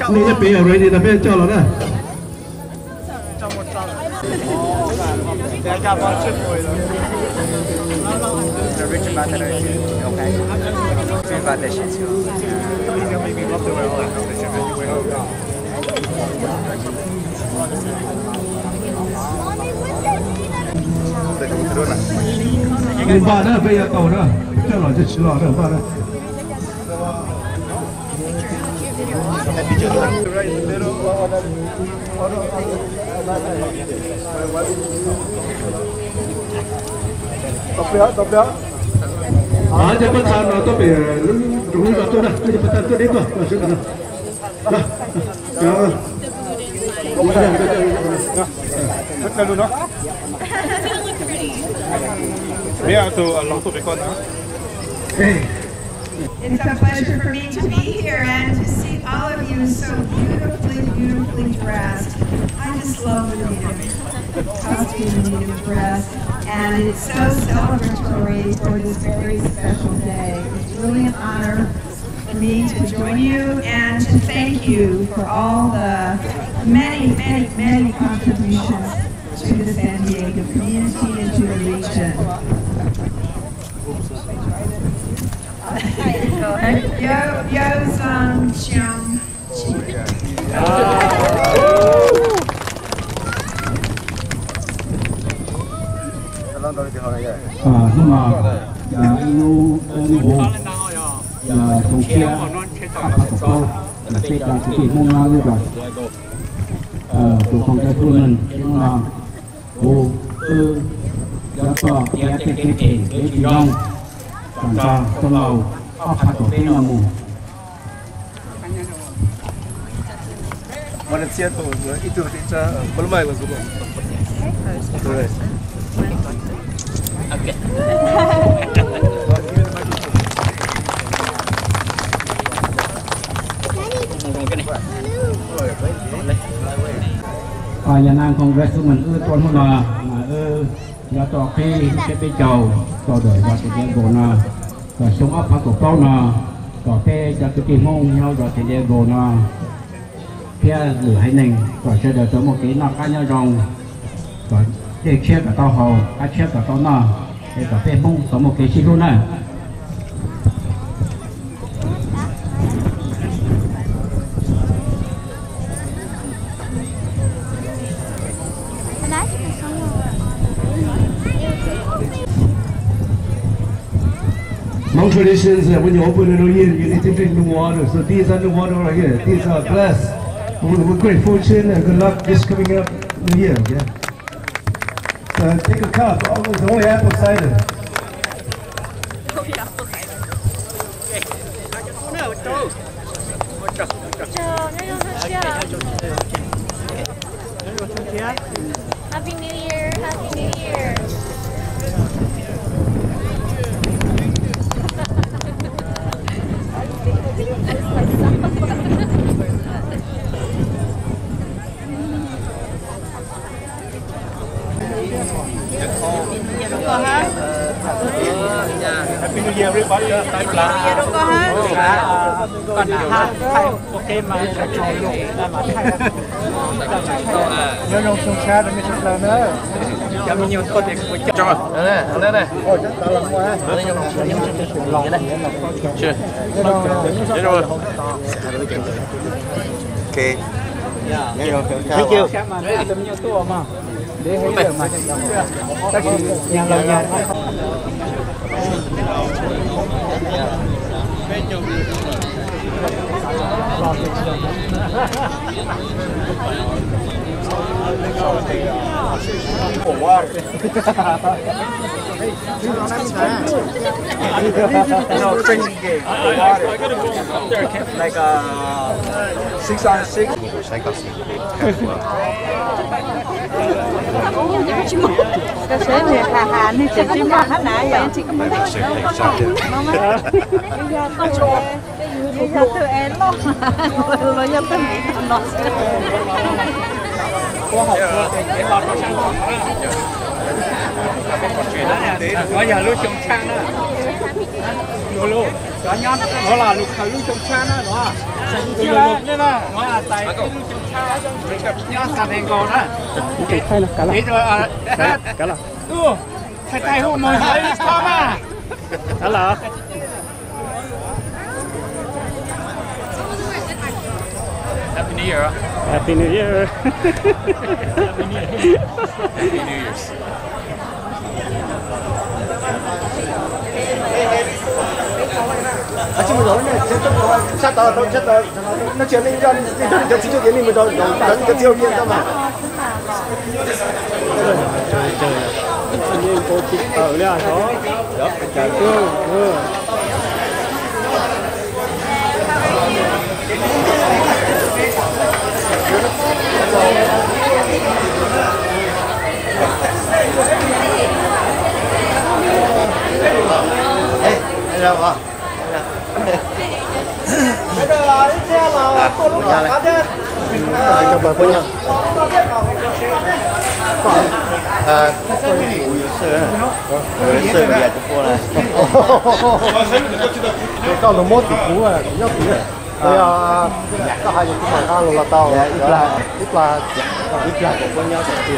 你这边有 ready 那边叫了呢。你爸那边也搞呢，这老就吃了，这爸那。Cepat sana tu be, rumah tu dah, cepat tu deh tu, sudah tu. It's a pleasure for me to be here and to see all of you so beautifully dressed. I just love the Native costume, the Native dress, and it's so celebratory for this very special day. It's really an honor for me to join you and to thank you for all the many contributions to the San Diego community and to the region. Xiang. Nhưng mà yêu hồ là trong kia là cái là cái gì mong lao rồi tụ không cái phương mình nhưng mà hồ giá to giá cái gì đông còn ra trong lầu phát tổ tiên là mù mà chia tổ ít tuổi thì cha bấm mày là cũng rồi. Nhà nàng Congress mình tuần hôm nào giá tỏ khi cái cây cầu tỏ đời và cái đèn gỗ nào và sống ấp phát của bao nào tỏ cái giá cái tiền mông nhau rồi cái đèn gỗ nào phía lửa hay nền rồi sẽ được tới một cái nào cá nhau rồng rồi cái chiếc cả tàu hầu cá chiếc cả tàu nào để cả cái mông có một cái xí luôn này. Hmong traditions, when you open a new year, you need to drink new water. So these are new water right here. These are blessed. With great fortune and good luck this coming up new year. Yeah. So take a cup. It's only apple cider. Happy New Year! Happy New Year! Happy New Year, everybody. Còn hai ok mà chạy dụng là mà nhớ dùng sung xa rồi mới sung lớn nữa cho mình nhiều thôi thì cũng cho lên này ôi chắc tao làm quá lên dùng lòng đây chưa rồi ok thank you tụi nhiều tua mà để hết mà chắc nhà lâu nhà Training game, like 6-on-6. Cái sữa thì hà nên chỉ chỉ mà hết nãy vậy chỉ có mấy đứa nó bây giờ tụi em lo lo cho tôi nghĩ nó có giờ lúc trồng trang đó luôn cả nhóm nó là lục khởi lục trong cha đó đó chưa nên là nó là tại cái lục trong cha đó nó sạt đèn gòn đó cái thay là cả là cả là thay tay hôm mồi thấy sao mà cả là Happy New Year. Happy New Year. Happy New Year's. À chứ mình nói này, sát tờ, nó chuyển lên cho cái chỉ cho tiến mình rồi, dẫn cái tiêu kia ra mà. Trời, nhiên cô chị ở đây đó, trời thương. Đây đâu à? Bây giờ là đi xe là cô lúc nào cá thế? Cho bà cô nhau. Sơ bây giờ cho cô này. Cái con nó mốt thì cú à, nhóc tí à. Bây giờ có hai cái mà ăn là tao. Ít là của cô nhau thì